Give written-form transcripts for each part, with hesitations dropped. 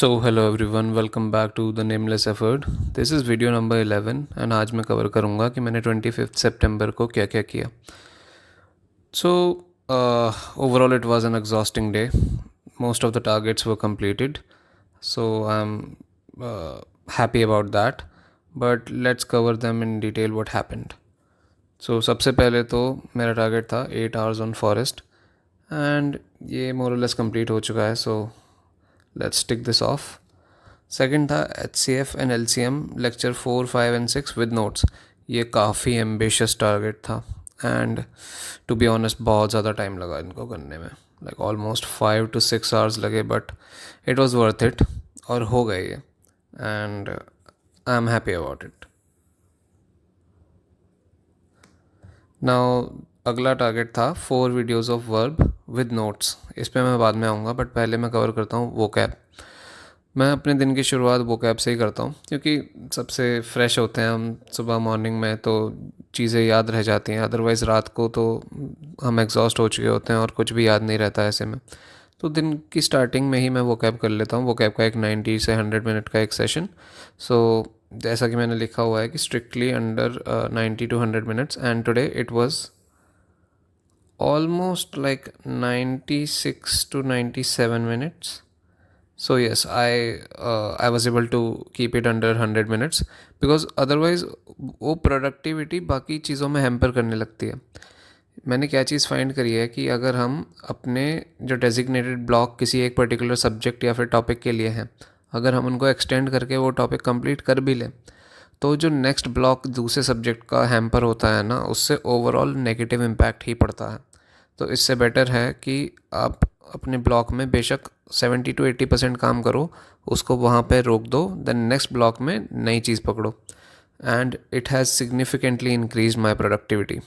So hello everyone, welcome back to the Nameless Effort. This is video number 11 and आज मैं cover करूँगा कि मैंने 25th सितंबर को क्या क्या किया. So overall it was an exhausting day. Most of the targets were completed. So I'm happy about that. But let's cover them in detail what happened. So सबसे पहले तो मेरा टारगेट था 8 hours on forest and ये more or less complete हो चुका है. So let's tick this off. Second था HCF and LCM lecture 4, 5 and 6 with notes. ये काफ़ी एम्बिशियस टारगेट था एंड टू बी ऑनेस्ट बहुत ज़्यादा टाइम लगा इनको करने में. लाइक ऑलमोस्ट 5 to 6 hours लगे but it was worth it और हो गए ये and I am happy about it. Now अगला टारगेट था 4 videos of verb with notes. इस पर मैं बाद में आऊँगा बट पहले मैं कवर करता हूँ वोकैब. मैं अपने दिन की शुरुआत वोकैब से ही करता हूँ क्योंकि सबसे फ्रेश होते हैं हम सुबह मॉर्निंग में, तो चीज़ें याद रह जाती हैं. अदरवाइज़ रात को तो हम एग्जॉस्ट हो चुके होते हैं और कुछ भी याद नहीं रहता ऐसे में. तो दिन की स्टार्टिंग में ही मैं वोकैब कर लेता हूँ. वोकैब का एक 90 से 100 मिनट का एक सेशन. सो जैसा कि मैंने लिखा हुआ है कि strictly under 90 to 100 minutes and today it was almost like 96 to 97 minutes. So yes, I was able to keep it under 100 minutes because otherwise वो productivity बाकी चीज़ों में हैम्पर करने लगती है. मैंने क्या चीज़ फाइंड करी है कि अगर हम अपने जो डेजिग्नेटेड ब्लॉक किसी एक पर्टिकुलर सब्जेक्ट या फिर टॉपिक के लिए हैं, अगर हम उनको एक्सटेंड करके वो टॉपिक कंप्लीट कर भी लें तो जो नेक्स्ट ब्लॉक दूसरे सब्जेक्ट का हैम्पर होता है ना, उससे ओवरऑल नेगेटिव इम्पैक्ट ही पड़ता है. तो इससे बेटर है कि आप अपने ब्लॉक में बेशक 70 to 80% काम करो, उसको वहाँ पे रोक दो, देन नेक्स्ट ब्लॉक में नई चीज़ पकड़ो and it has significantly increase my productivity.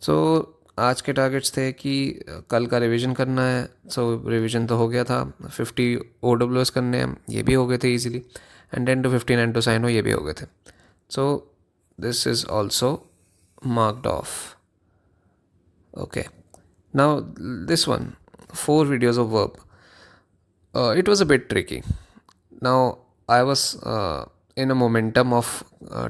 So आज के टारगेट्स थे कि कल का रिवीजन करना है. सो रिवीजन तो हो गया था. 50 OWS करने हैं, ये भी हो गए थे easily, and 10 to 15 and to sign हो, ये भी हो गए थे. So this is also marked off. Okay, now this one, 4 videos of verb. It was a bit tricky. Now I was in a momentum of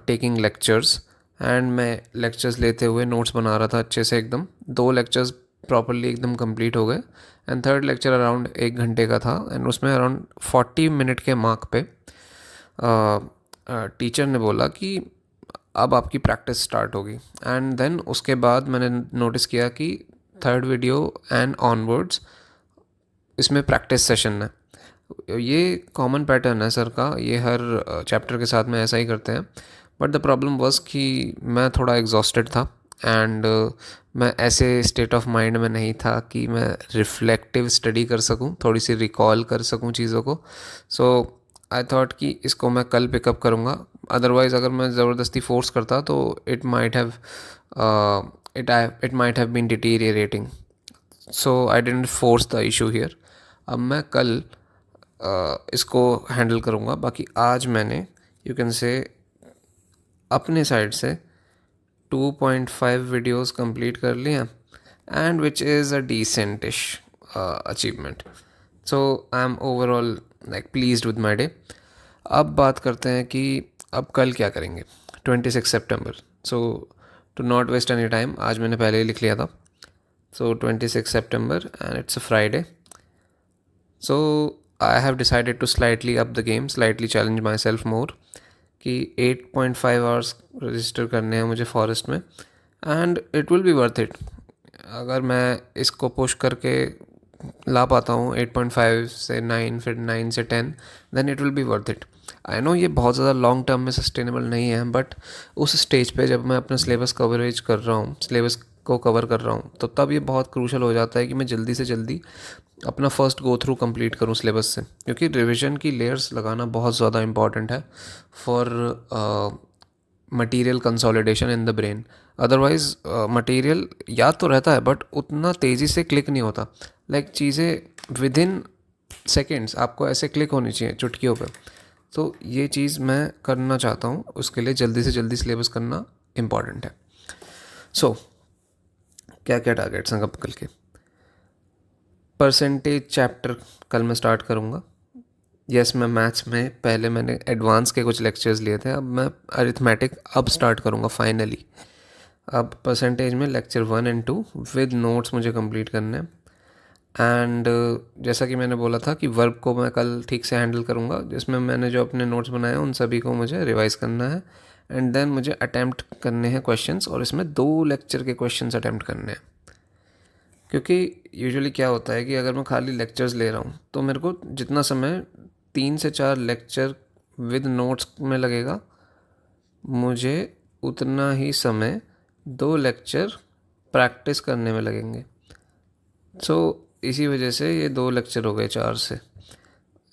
taking lectures and मैं lectures लेते हुए notes बना रहा था अच्छे से एकदम. 2 lectures properly एकदम complete हो गए and third lecture around 1 घंटे का था and उसमें around 40 मिनट के मार्क पे टीचर ने बोला कि अब आपकी प्रैक्टिस स्टार्ट होगी. एंड देन उसके बाद मैंने नोटिस किया कि थर्ड वीडियो एंड ऑनवर्ड्स इसमें प्रैक्टिस सेशन है. ये कॉमन पैटर्न है सर का, ये हर चैप्टर के साथ में ऐसा ही करते हैं. बट द प्रॉब्लम वाज कि मैं थोड़ा एग्जॉस्टेड था एंड मैं ऐसे स्टेट ऑफ माइंड में नहीं था कि मैं रिफ्लेक्टिव स्टडी कर सकूं, थोड़ी सी रिकॉल कर सकूं चीज़ों को. सो आई थॉट कि इसको मैं कल पिकअप करूँगा. अदरवाइज़ अगर मैं ज़बरदस्ती फोर्स करता तो it might have been deteriorating. So I didn't force the issue here. अब मैं कल इसको हैंडल करूँगा. बाकी आज मैंने यू कैन से अपने साइड से 2.5 वीडियोस कंप्लीट कर लिए and which is a decentish achievement. So I am overall like pleased with my day. अब बात करते हैं कि अब कल क्या करेंगे. 26 सितंबर. So to not waste any time, आज मैंने पहले ही लिख लिया था. सो 26 सितंबर and it's a Friday. So I have decided to slightly up the game, slightly challenge my self more कि 8.5 hours रजिस्टर करने हैं मुझे फॉरेस्ट में and it will be worth it. अगर मैं इसको पुश करके ला पाता हूँ 8.5 से 9, फिर 9 से 10, then it will be worth it. I know ये बहुत ज़्यादा लॉन्ग टर्म में सस्टेनेबल नहीं है, बट उस स्टेज पे जब मैं अपना सिलेबस कवरेज कर रहा हूँ, सिलेबस को कवर कर रहा हूँ, तो तब ये बहुत क्रूशल हो जाता है कि मैं जल्दी से जल्दी अपना फर्स्ट गो थ्रू कंप्लीट करूँ सिलेबस से, क्योंकि रिविजन की लेयर्स लगाना बहुत ज़्यादा इंपॉर्टेंट है for material consolidation in the brain. Otherwise material याद तो रहता है बट उतना तेज़ी से क्लिक नहीं होता. लाइक चीज़ें विद इन सेकेंड्स आपको ऐसे क्लिक होनी चाहिए चुटकियों पे. तो ये चीज़ मैं करना चाहता हूँ, उसके लिए जल्दी से जल्दी सिलेबस करना इम्पॉर्टेंट है. सो क्या क्या टारगेट्स हैं कल के. परसेंटेज चैप्टर कल मैं स्टार्ट करूँगा. यस, मैं मैथ्स में पहले मैंने एडवांस के कुछ लेक्चर्स लिए थे, अब मैं अरिथमेटिक अब स्टार्ट करूँगा फाइनली। अब परसेंटेज में लेक्चर 1 एंड 2 विद नोट्स मुझे कंप्लीट करने हैं। एंड जैसा कि मैंने बोला था कि वर्ब को मैं कल ठीक से हैंडल करूँगा, जिसमें मैंने जो अपने नोट्स बनाए हैं उन सभी को मुझे रिवाइज़ करना है। एंड देन मुझे अटैम्प्ट करने हैं क्वेश्चंस, और इसमें 2 लेक्चर के क्वेश्चंस अटैम्प्ट करने हैं। क्योंकि यूजुअली क्या होता है कि अगर मैं खाली लेक्चर्स ले रहा हूँ तो मेरे को जितना समय 3 से 4 लेक्चर विद नोट्स में लगेगा, मुझे उतना ही समय 2 लेक्चर प्रैक्टिस करने में लगेंगे। सो इसी वजह से ये 2 लेक्चर हो गए 4 से,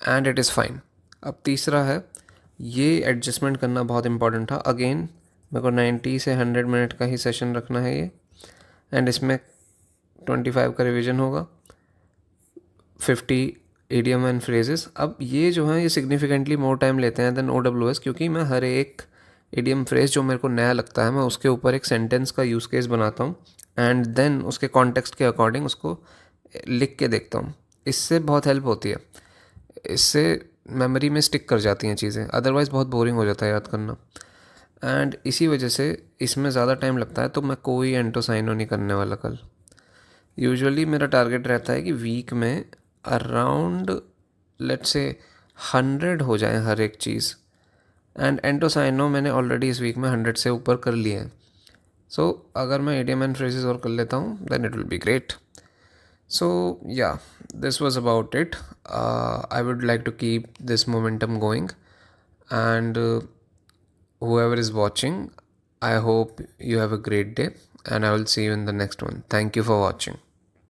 एंड इट इज़ फाइन। अब तीसरा है, ये एडजस्टमेंट करना बहुत इंपॉर्टेंट था। अगेन मेरे को 90 से 100 मिनट का ही सेशन रखना है ये, एंड इसमें 25 का रिवीजन होगा, 50 इडियम एंड फ्रेजेस। अब ये जो है ये सिग्निफिकेंटली मोर टाइम लेते हैं देन OWS, क्योंकि मैं हर एक इडियम फ्रेज जो मेरे को नया लगता है मैं उसके ऊपर एक सेंटेंस का यूज़ केस बनाता हूँ, एंड देन उसके कॉन्टेक्स्ट के अकॉर्डिंग उसको लिख के देखता हूँ। इससे बहुत हेल्प होती है, इससे मेमोरी में स्टिक कर जाती हैं चीज़ें, अदरवाइज़ बहुत बोरिंग हो जाता है याद करना। एंड इसी वजह से इसमें ज़्यादा टाइम लगता है, तो मैं कोई एंटोसाइनो नहीं करने वाला कल। यूजुअली मेरा टारगेट रहता है कि वीक में अराउंड लेट्स से 100 हो जाए हर एक चीज़, एंड एंटोसाइनो मैंने ऑलरेडी इस वीक में 100 से ऊपर कर लिए हैं। सो अगर मैं इडियम एंड फ्रेजेस और कर लेता हूँ then it will be great. So, yeah, this was about it. I would like to keep this momentum going, and whoever is watching, I hope you have a great day, and I will see you in the next one. Thank you for watching.